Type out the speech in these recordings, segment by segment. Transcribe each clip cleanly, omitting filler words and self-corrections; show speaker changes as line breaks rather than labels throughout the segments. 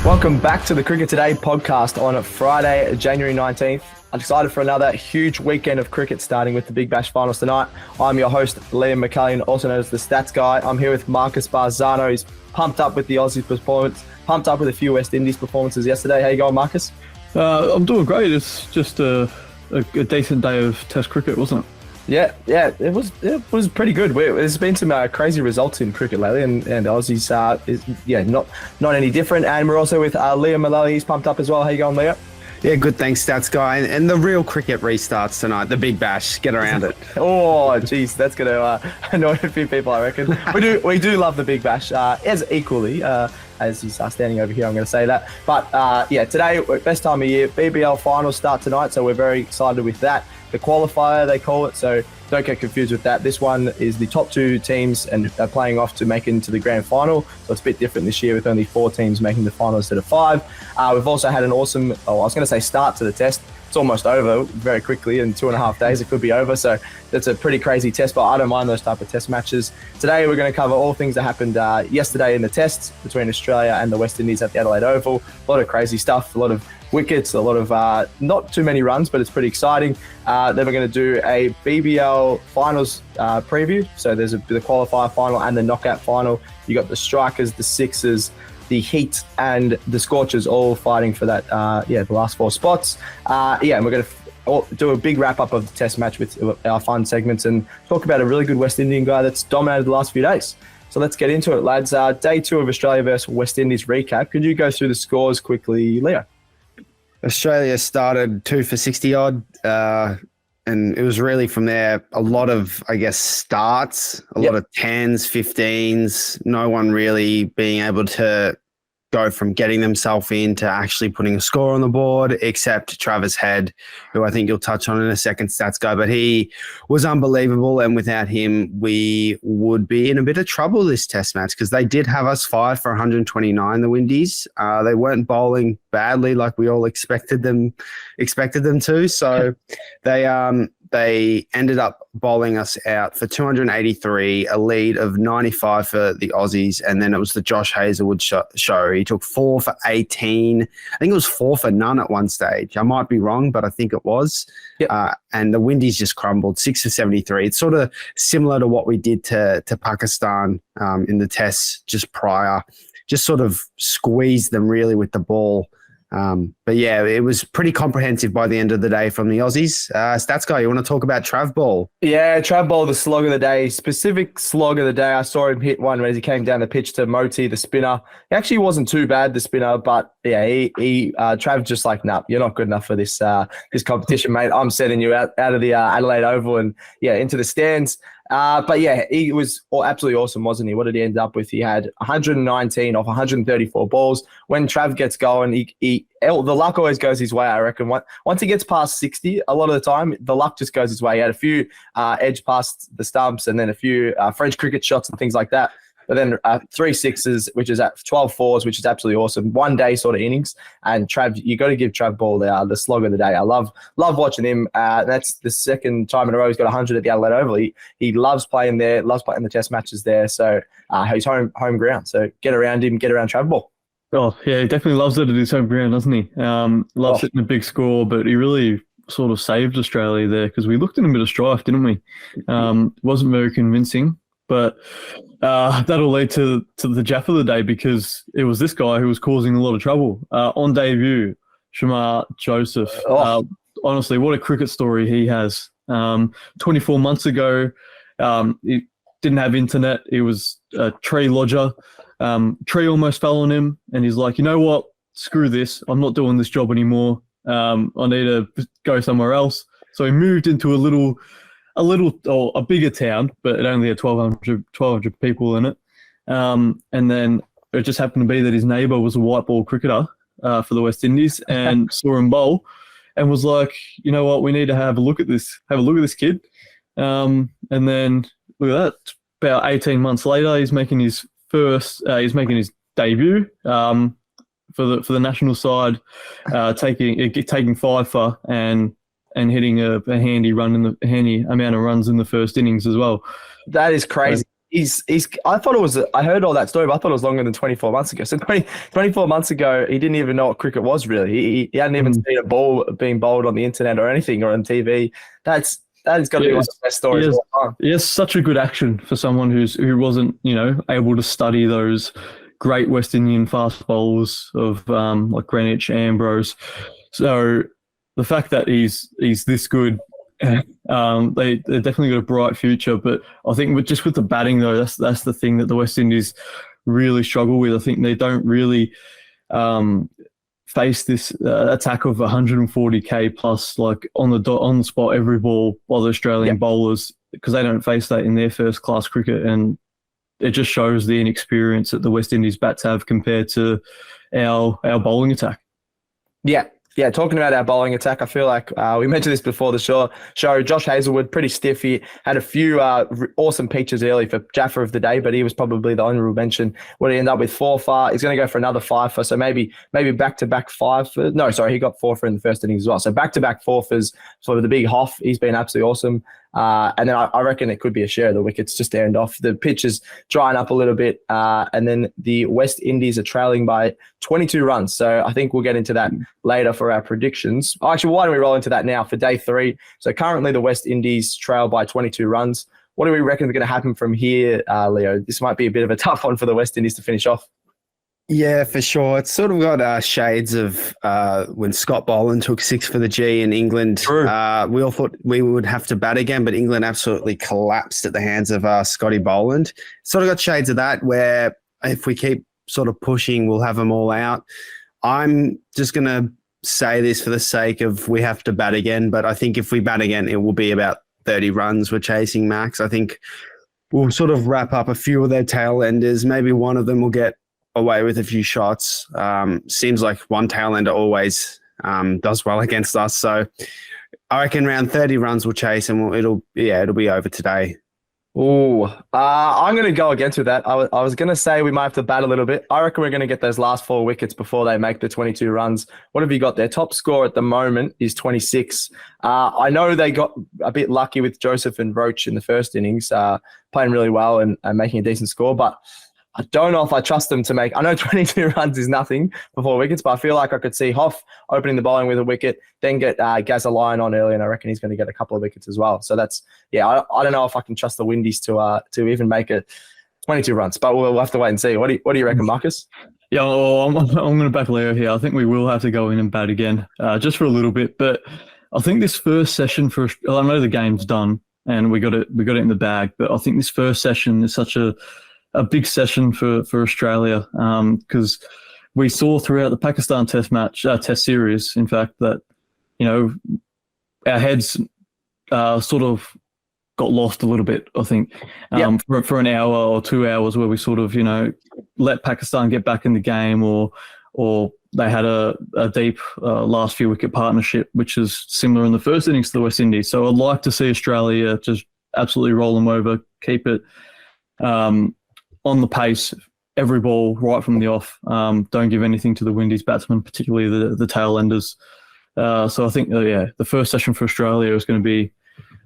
Welcome back to the Cricket Today podcast on Friday, January 19th. I'm excited for another huge weekend of cricket starting with the Big Bash finals tonight. I'm your host, Liam McAllion, also known as the Stats Guy. I'm here with Marcus Bazzano. He's pumped up with the Aussies performance, pumped up with a few West Indies performances yesterday. How you going, Marcus?
I'm doing great. It's just a decent day of Test cricket, wasn't it?
Yeah, it was pretty good. There's been some crazy results in cricket lately, and Aussies not any different. And we're also with Leo Mullaly. He's pumped up as well. How you going, Leo?
Yeah, good. Thanks, Stats Guy. And the real cricket restarts tonight. The Big Bash. Get around it.
Oh, geez, that's going to annoy a few people, I reckon. We do love the Big Bash as equally. As he's standing over here, I'm going to say that. But today, best time of year, BBL finals start tonight, so we're very excited with that. The qualifier, they call it, so don't get confused with that. This one is the top two teams and are playing off to make it into the grand final, so it's a bit different this year with only 4 teams making the final instead of 5. We've also had an awesome, start to the test. It's almost over very quickly. In 2.5 days, it could be over. So that's a pretty crazy test, but I don't mind those type of test matches. Today, we're going to cover all things that happened yesterday in the tests between Australia and the West Indies at the Adelaide Oval. A lot of crazy stuff, a lot of wickets, a lot of not too many runs, but it's pretty exciting. Then we're going to do a BBL finals preview. So there's the qualifier final and the knockout final. You got the Strikers, the Sixers, the Heat and the Scorchers all fighting for that, the last 4 spots. And we're going to do a big wrap-up of the test match with our fun segments and talk about a really good West Indian guy that's dominated the last few days. So let's get into it, lads. Day 2 of Australia versus West Indies recap. Could you go through the scores quickly, Leo?
Australia started 2 for 60-odd, and it was really from there a lot of, starts, a lot of 10s, 15s, no one really being able to go from getting themselves in to actually putting a score on the board, except Travis Head, who I think you'll touch on in a second, Stats Guy, but he was unbelievable, and without him, we would be in a bit of trouble this test match because they did have us 5 for 129, the Windies. They weren't bowling badly like we all expected them to, so they ended up bowling us out for 283, a lead of 95 for the Aussies, and then it was the Josh Hazlewood show. He took 4 for 18. I think it was 4 for none at one stage. I might be wrong, but I think it was. Yep. And the Windies just crumbled, 6 for 73. It's sort of similar to what we did to Pakistan in the tests just prior. Just sort of squeezed them really with the ball. But yeah, it was pretty comprehensive by the end of the day from the Aussies. Stats Guy, you want to talk about Travball?
Yeah, Travball, the slog of the day, specific slog of the day. I saw him hit one as he came down the pitch to Moti, the spinner. He actually wasn't too bad, the spinner, but yeah, Trav just like, nah, you're not good enough for this competition, mate. I'm sending you out of the Adelaide Oval and into the stands. But yeah, he was absolutely awesome, wasn't he? What did he end up with? He had 119 off 134 balls. When Trav gets going, the luck always goes his way, I reckon. Once he gets past 60, a lot of the time, the luck just goes his way. He had a few edge past the stumps and then a few French cricket shots and things like that. But then 3 sixes, which is at 12 fours, which is absolutely awesome. One day sort of innings. And Trav, you got to give Travball the slog of the day. I love watching him. That's the second time in a row he's got 100 at the Adelaide Oval. He loves playing there, loves playing the test matches there. So he's home ground. So get around him, get around Travball.
Oh, yeah, he definitely loves it at his home ground, doesn't he? Loves hitting a big score, but he really sort of saved Australia there because we looked in a bit of strife, didn't we? Wasn't very convincing. But that'll lead to the Jaff of the day because it was this guy who was causing a lot of trouble. On debut, Shamar Joseph. Honestly, what a cricket story he has. 24 months ago, he didn't have internet. He was a tree lodger. Tree almost fell on him, and he's like, you know what? Screw this. I'm not doing this job anymore. I need to go somewhere else. So he moved into a bigger town, but it only had 1,200 people in it. And then it just happened to be that his neighbour was a white ball cricketer for the West Indies and saw him bowl and was like, you know what, we need to have a look at this kid. And then look at that, about 18 months later, he's making his debut for the national side, taking 5 for and hitting a handy amount of runs in the first innings as well.
That is crazy. I thought it was, I heard all that story, but I thought it was longer than 24 months ago. So 24 months ago, he didn't even know what cricket was really. He hadn't even seen a ball being bowled on the internet or anything or on TV. That has got to be one of the best stories of all time.
Yes, such a good action for someone who wasn't, able to study those great West Indian fast bowlers of like Greenwich, Ambrose. So the fact that he's this good, they definitely got a bright future. But I think with the batting though, that's the thing that the West Indies really struggle with. I think they don't really face this attack of 140k plus like on the spot every ball by the Australian bowlers, because they don't face that in their first class cricket, and it just shows the inexperience that the West Indies bats have compared to our bowling attack.
Yeah, talking about our bowling attack, I feel like we mentioned this before the show. Josh Hazlewood, pretty stiff. He had a few awesome peaches early for Jaffa of the day, but he was probably the honourable mention. What he ended up with 4 for. He's going to go for another 5 for, so maybe back-to-back 5 for. No, sorry, he got 4 for in the first innings as well. So back-to-back 4 fors for the big Hoff. He's been absolutely awesome. And then I reckon it could be a share of the wickets just to end off. The pitch is drying up a little bit. And then the West Indies are trailing by 22 runs. So I think we'll get into that later for our predictions. Actually, why don't we roll into that now for day 3? So currently the West Indies trail by 22 runs. What do we reckon is going to happen from here, Leo? This might be a bit of a tough one for the West Indies to finish off.
Yeah, for sure. It's sort of got shades of when Scott Boland took 6 for the G in England.
True.
We all thought we would have to bat again, but England absolutely collapsed at the hands of Scotty Boland. Sort of got shades of that where if we keep sort of pushing, we'll have them all out. I'm just going to say this for the sake of we have to bat again, but I think if we bat again, it will be about 30 runs we're chasing max. I think we'll sort of wrap up a few of their tail enders. Maybe one of them will get away with a few shots. Seems like one tail ender always does well against us. So I reckon around 30 runs we'll chase, and it'll be over today.
I'm going to go against with that. I was going to say we might have to bat a little bit. I reckon we're going to get those last 4 wickets before they make the 22 runs. What have you got there? Top score at the moment is 26. I know they got a bit lucky with Joseph and Roach in the first innings, playing really well and making a decent score, but I don't know if I trust them to make. I know 22 runs is nothing for 4 wickets, but I feel like I could see Hoff opening the bowling with a wicket, then get Gazza-Lyon on early, and I reckon he's going to get a couple of wickets as well. So that's, I don't know if I can trust the Windies to even make it 22 runs, but we'll have to wait and see. What do you reckon, Marcus?
Yeah, I'm going to back Leo here. I think we will have to go in and bat again, just for a little bit. But I think this first session I know the game's done and we got it in the bag, but I think this first session is such a big session for Australia, because we saw throughout the Pakistan test series, in fact, that, our heads sort of got lost a little bit, I think, for an hour or 2 hours where we sort of, let Pakistan get back in the game, or they had a deep last few wicket partnership, which is similar in the first innings to the West Indies. So I'd like to see Australia just absolutely roll them over, keep it on the pace, every ball right from the off. Don't give anything to the Windies batsmen, particularly the tail enders. So I think, the first session for Australia is going to be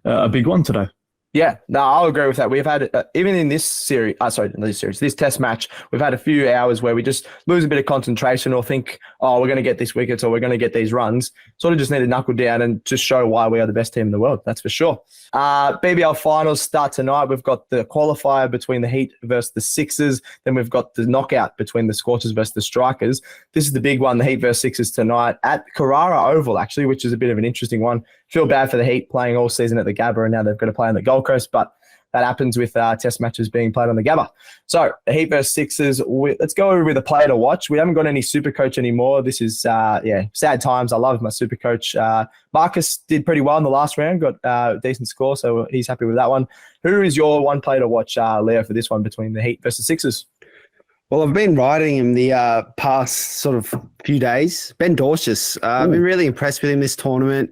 a big one today.
Yeah, no, I'll agree with that. We've had, even in this series, this test match, we've had a few hours where we just lose a bit of concentration or think, we're going to get these wickets or we're going to get these runs. Sort of just need to knuckle down and just show why we are the best team in the world. That's for sure. BBL finals start tonight. We've got the qualifier between the Heat versus the Sixers. Then we've got the knockout between the Scorchers versus the Strikers. This is the big one, the Heat versus Sixers tonight at Carrara Oval, actually, which is a bit of an interesting one. Feel bad for the Heat playing all season at the Gabba, and now they've got to play on the Gold Coast, but that happens with test matches being played on the Gabba. So the Heat versus Sixers, let's go over with a player to watch. We haven't got any super coach anymore. This is, sad times. I love my super coach. Marcus did pretty well in the last round, got a decent score, so he's happy with that one. Who is your one player to watch, Leo, for this one between the Heat versus Sixers?
Well, I've been riding him the past sort of few days. Ben Dorcius. I've been really impressed with him this tournament.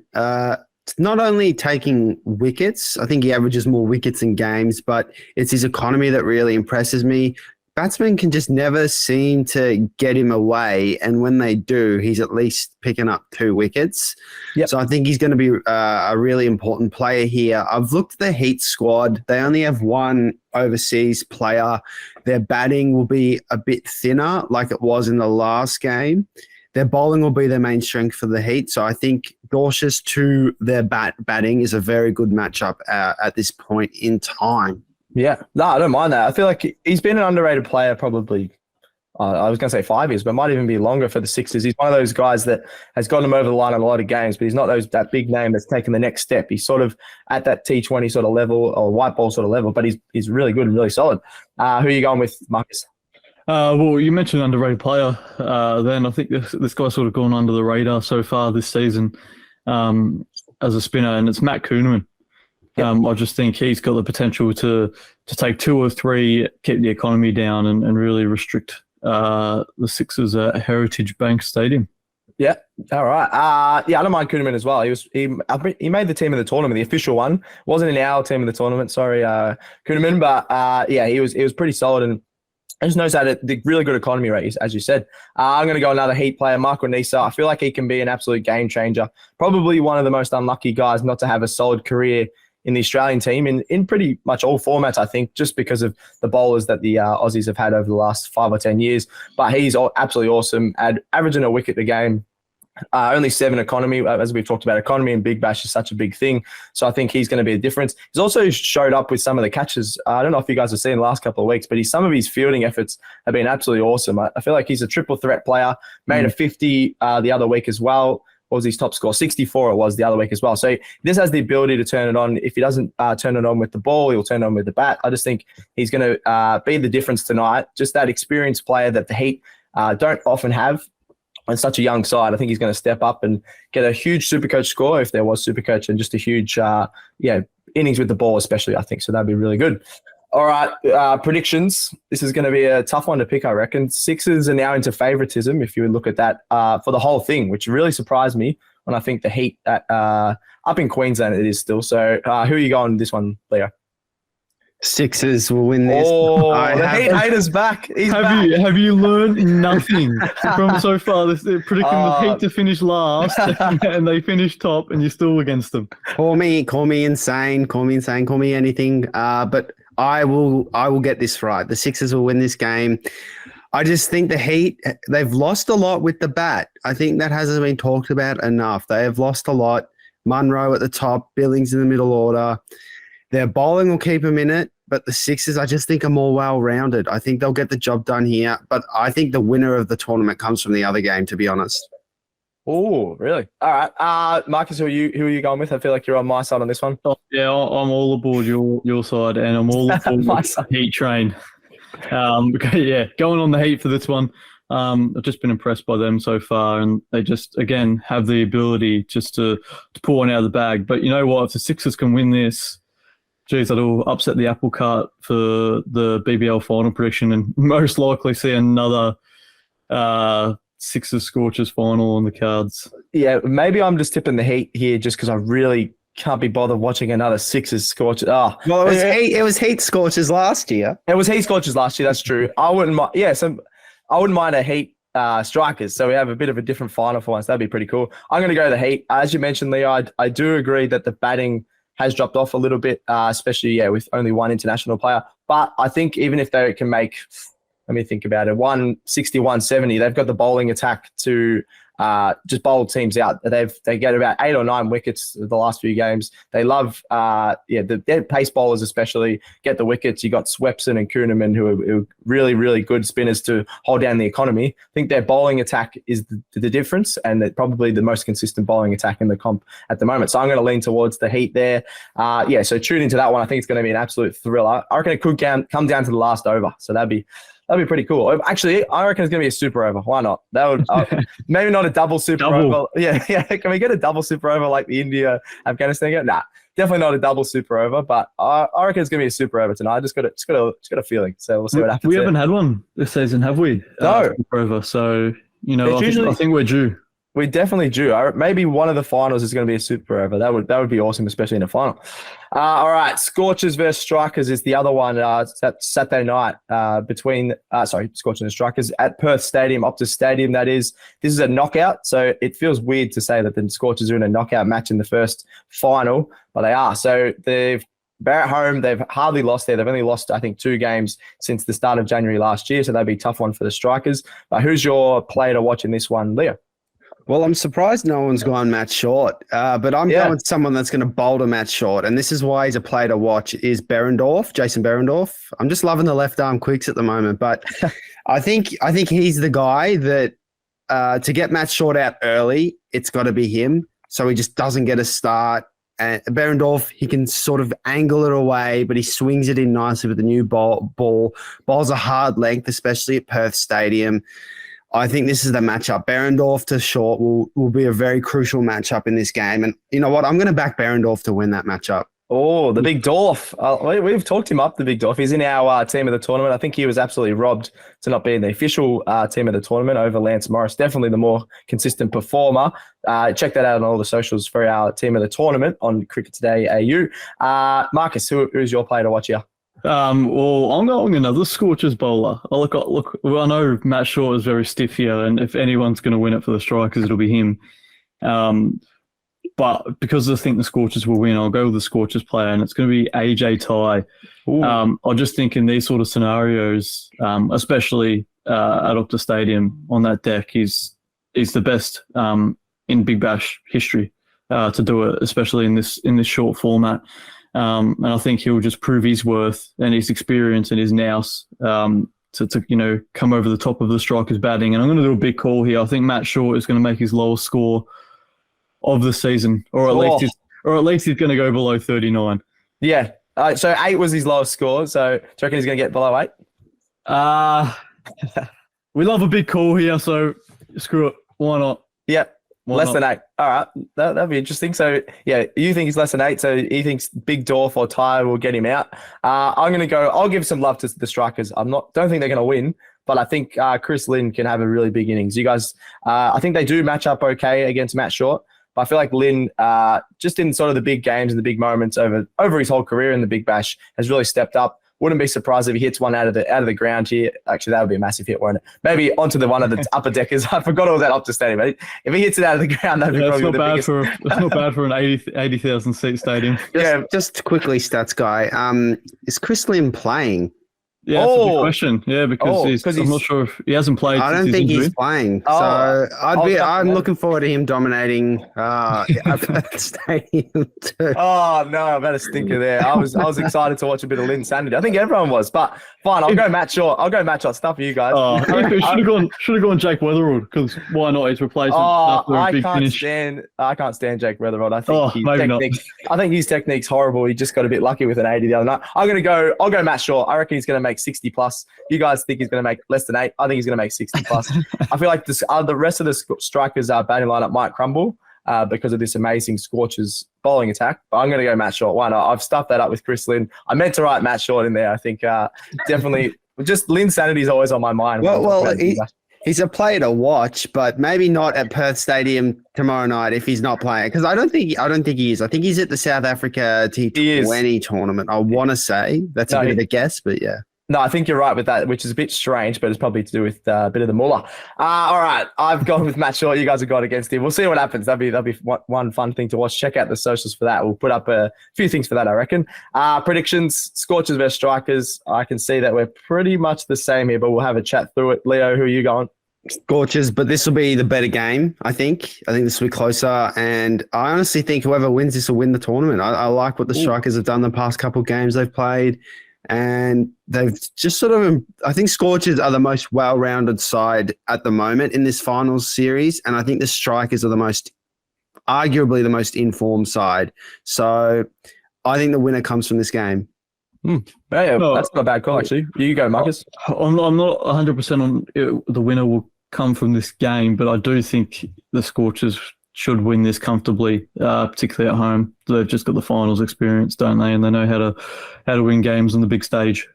Not only taking wickets, I think he averages more wickets in games, but it's his economy that really impresses me. batsmen can just never seem to get him away. And when they do, he's at least picking up 2 wickets.
Yep.
So I think he's going to be a really important player here. I've looked at the Heat squad. They only have 1 overseas player. Their batting will be a bit thinner like it was in the last game. Their bowling will be their main strength for the Heat. So I think Dorcius to their batting is a very good matchup at this point in time.
Yeah, no, I don't mind that. I feel like he's been an underrated player probably, I was going to say 5 years, but might even be longer for the Sixers. He's one of those guys that has gotten him over the line in a lot of games, but he's not that big name that's taken the next step. He's sort of at that T20 sort of level or white ball sort of level, but he's really good and really solid. Who are you going with, Marcus?
Well, you mentioned underrated player. Then I think this guy's sort of gone under the radar so far this season as a spinner, and it's Matt Kuhneman. I just think he's got the potential to take 2 or 3, keep the economy down, and really restrict the Sixers at Heritage Bank Stadium.
Yeah. All right. Yeah, I don't mind Kuhneman as well. He made the team of the tournament, the official one. Wasn't in our team of the tournament. Sorry, Kuhneman, but yeah, he was pretty solid, and I just noticed that the really good economy rate, as you said. I'm going to go another Heat player, Marco Nisa. I feel like he can be an absolute game changer. Probably one of the most unlucky guys not to have a solid career in the Australian team in pretty much all formats, I think, just because of the bowlers that the Aussies have had over the last 5 or 10 years. But he's absolutely awesome, averaging a wicket a game. Only 7 economy, as we've talked about. Economy and Big Bash is such a big thing. So I think he's going to be a difference. He's also showed up with some of the catches. I don't know if you guys have seen the last couple of weeks, but some of his fielding efforts have been absolutely awesome. I feel like he's a triple threat player. Made a 50 the other week as well. What was his top score? 64 it was the other week as well. So this has the ability to turn it on. If he doesn't turn it on with the ball, he'll turn it on with the bat. I just think he's going to be the difference tonight. Just that experienced player that the Heat don't often have on such a young side. I think he's going to step up and get a huge Supercoach score if there was Supercoach, and just a huge innings with the ball especially, I think. So that'd be really good. All right, predictions. This is going to be a tough one to pick, I reckon. Sixers are now into favoritism, if you would look at that, for the whole thing, which really surprised me when I think the Heat up in Queensland it is still. So who are you going this one, Leo?
Sixers will win this.
Oh, the Heat hater's back.
Have you learned nothing from so far? They're predicting the Heat to finish last, and they finish top, and you're still against them.
Call me insane. Call me anything. But I will get this right. The Sixers will win this game. I just think the Heat, they've lost a lot with the bat. I think that hasn't been talked about enough. They have lost a lot. Munro at the top, Billings in the middle order. Their bowling will keep them in it, but the Sixers, I just think, are more well-rounded. I think they'll get the job done here, but I think the winner of the tournament comes from the other game, to be honest.
Oh, really? All right. Marcus, who are you going with? I feel like you're on my side on this one.
Oh, yeah, I'm all aboard your side, and I'm all aboard the Heat train. Yeah, going on the Heat for this one. I've just been impressed by them so far, and they just, again, have the ability just to pull one out of the bag. But you know what? If the Sixers can win this, geez, that'll upset the apple cart for the BBL final prediction, and most likely see another Sixers Scorchers final on the cards.
Yeah, maybe I'm just tipping the Heat here just because I really can't be bothered watching another Sixers Scorchers. Oh,
well, it was Heat Scorchers last year.
It was Heat Scorchers last year. That's true. I wouldn't mind. Yeah, so I wouldn't mind a Heat Strikers. So we have a bit of a different final for once. That'd be pretty cool. I'm going to go the Heat. As you mentioned, Leo, I do agree that the batting has dropped off a little bit, especially with only 1 international player. But I think even if they can make, let me think about it, 160, 170, they've got the bowling attack to just bowl teams out. They get about 8 or 9 wickets the last few games. They love, their pace bowlers especially get the wickets. You got Swepson and Kuhneman who are really, really good spinners to hold down the economy. I think their bowling attack is the difference, and they're probably the most consistent bowling attack in the comp at the moment. So I'm going to lean towards the Heat there. So tune into that one. I think it's going to be an absolute thriller. I reckon it could come down to the last over. So that'd be pretty cool. Actually, I reckon it's going to be a super over. Why not? That would maybe not a double super over. Yeah. Can we get a double super over like the India-Afghanistan game? Nah, definitely not a double super over. But I reckon it's going to be a super over tonight. I just got a feeling. So we'll see what happens.
We haven't had one this season, have we?
No.
Super over. So I think we're due.
We definitely do. Maybe one of the finals is going to be a super over. That would be awesome, especially in a final. All right, Scorchers versus Strikers is the other one. Saturday night between Scorchers and Strikers at Perth Stadium, Optus Stadium. This is a knockout, so it feels weird to say that the Scorchers are in a knockout match in the first final, but they are. So they're at home. They've hardly lost there. They've only lost, I think, 2 games since the start of January last year, so that'd be a tough one for the Strikers. But who's your player to watch in this one, Leo?
Well, I'm surprised no one's gone Matt Short, but I'm going with someone that's going to boulder Matt Short, and this is why he's a player to watch, is Jason Behrendorff. I'm just loving the left arm quicks at the moment, but I think he's the guy that to get Matt Short out early, it's got to be him, so he just doesn't get a start. And Behrendorff, he can sort of angle it away, but he swings it in nicely with the new ball. Ball's a hard length, especially at Perth Stadium. I think this is the matchup. Behrendorff to Short will be a very crucial matchup in this game. And you know what? I'm going to back Behrendorff to win that matchup.
Oh, the Big Dwarf. We've talked him up, the Big Dwarf. He's in our team of the tournament. I think he was absolutely robbed to not be in the official team of the tournament over Lance Morris. Definitely the more consistent performer. Check that out on all the socials for our team of the tournament on Cricket Today AU. Marcus, who's your player to watch here?
Well, I'm going another Scorchers bowler. Look, I know Matt Short is very stiff here, and if anyone's going to win it for the Strikers, it'll be him. But because I think the Scorchers will win, I'll go with the Scorchers player, and it's going to be AJ Tye. I just think in these sort of scenarios, especially at Optus Stadium on that deck, he's the best in Big Bash history to do it, especially in this short format. And I think he'll just prove his worth and his experience and his nous to come over the top of the Strikers batting. And I'm going to do a big call here. I think Matt Short is going to make his lowest score of the season, or at least he's going to go below 39. Yeah.
So 8 was his lowest score. So do you reckon he's going to get below 8?
We love a big call here, so screw it. Why not?
Yep. Less than 8. All right. That'd be interesting. So, yeah, you think he's less than 8, so he thinks Big Dwarf or Tye will get him out. I'll give some love to the Strikers. Don't think they're going to win, but I think Chris Lynn can have a really big innings. You guys, I think they do match up okay against Matt Short, but I feel like Lynn, just in sort of the big games and the big moments over his whole career in the Big Bash, has really stepped up. Wouldn't be surprised if he hits one out of the ground here. Actually, that would be a massive hit, won't it? Maybe onto one of the upper deckers. I forgot all that Optus Stadium. But if he hits it out of the ground, that'd be probably the biggest.
It's not bad for an 80,000 seat stadium.
Just quickly, stats guy. Is Chris Lynn playing?
Yeah, that's a good question. Yeah, because I'm not sure if he hasn't played.
I don't think he's playing. So I'm looking forward to him dominating that stadium too.
Oh no, I've had a stinker there. I was excited to watch a bit of Lynn Sanity. I think everyone was, but fine. I'll go Matt Short. Stuff for you guys.
Should have gone Jake Weatherald, because why not? He's replacement.
I can't stand Jake Weatherald. I think his technique's horrible. He just got a bit lucky with an 80 the other night. I'll go Matt Short. I reckon he's going to make 60 plus. You guys think he's going to make less than 8? I think he's going to make 60 plus. I feel like the rest of the Strikers' batting lineup might crumble because of this amazing Scorchers bowling attack. But I'm going to go Matt Short. Why not? I've stuffed that up with Chris Lynn. I meant to write Matt Short in there. I think definitely just Lynn Sanity is always on my mind.
He's a player to watch, but maybe not at Perth Stadium tomorrow night if he's not playing. Because I don't think he is. I think he's at the South Africa T20 tournament. I want to say that's a bit of a guess, but yeah.
No, I think you're right with that, which is a bit strange, but it's probably to do with a bit of the Muller. All right, I've gone with Matt Short. You guys have gone against him. We'll see what happens. That'll be one fun thing to watch. Check out the socials for that. We'll put up a few things for that, I reckon. Predictions, Scorchers versus Strikers. I can see that we're pretty much the same here, but we'll have a chat through it. Leo, who are you going?
Scorchers, but this will be the better game, I think. I think this will be closer, and I honestly think whoever wins this will win the tournament. I like what the Strikers have done the past couple of games they've played. And they've just I think Scorchers are the most well-rounded side at the moment in this finals series. And I think the Strikers are arguably the most informed side. So I think the winner comes from this game.
Yeah, that's not a bad call, actually. You go, Marcus.
I'm not 100% on the winner will come from this game, but I do think the Scorchers should win this comfortably, particularly at home. They've just got the finals experience, don't they? And they know how to win games on the big stage.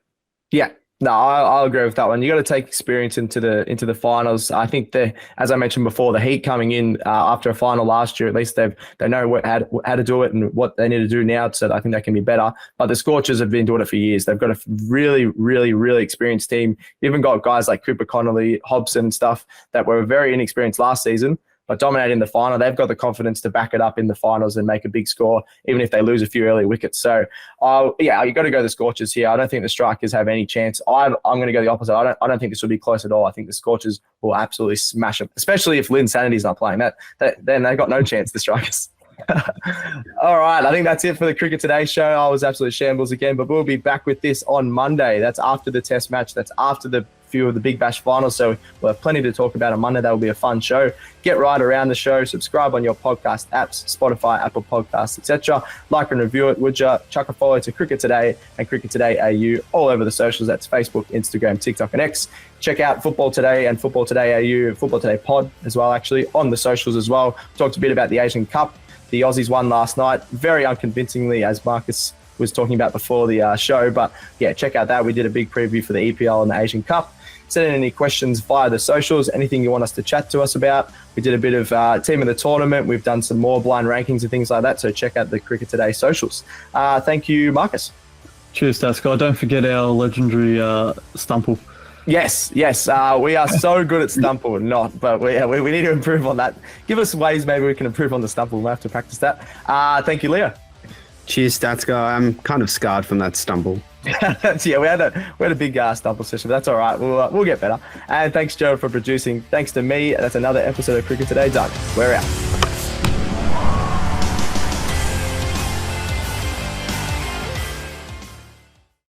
Yeah, No, I'll agree with that one. You got to take experience into the finals. I think as I mentioned before, the Heat coming in after a final last year, at least they know how to do it and what they need to do now. So I think they can be better. But the Scorchers have been doing it for years. They've got a really, really, really experienced team. Even got guys like Cooper Connolly, Hobson, and stuff that were very inexperienced last season, but dominating the final. They've got the confidence to back it up in the finals and make a big score, even if they lose a few early wickets. So, you got to go the Scorchers here. I don't think the Strikers have any chance. I'm going to go the opposite. I don't think this will be close at all. I think the Scorchers will absolutely smash them, especially if Lynn Sanity's not playing. Then they've got no chance, the Strikers. All right, I think that's it for the Cricket Today show. I was absolutely shambles again, but we'll be back with this on Monday. That's after the Test match. That's after the few of the Big Bash finals. So we'll have plenty to talk about on Monday. That will be a fun show. Get right around the show. Subscribe on your podcast apps, Spotify, Apple Podcasts, etc. Like and review it, would you? Chuck a follow to Cricket Today and Cricket Today AU all over the socials. That's Facebook, Instagram, TikTok, and X. Check out Football Today and Football Today AU, Football Today Pod as well, actually, on the socials as well. Talked a bit about the Asian Cup. The Aussies won last night, very unconvincingly, as Marcus was talking about before the show. But yeah, check out that. We did a big preview for the EPL and the Asian Cup. Send in any questions via the socials, anything you want us to chat to us about. We did a bit of team of the tournament. We've done some more blind rankings and things like that. So check out the Cricket Today socials. Thank you, Marcus.
Cheers, Tasco. Don't forget our legendary Stumple.
Yes. We are so good at Stumple, but we need to improve on that. Give us ways maybe we can improve on the Stumple. We'll have to practice that. Thank you, Leo.
Cheers, Statsko. I'm kind of scarred from that stumble.
Yeah, we had a big Stumble session, but that's all right. We'll get better. And thanks, Joe, for producing. Thanks to me. That's another episode of Cricket Today done. We're out.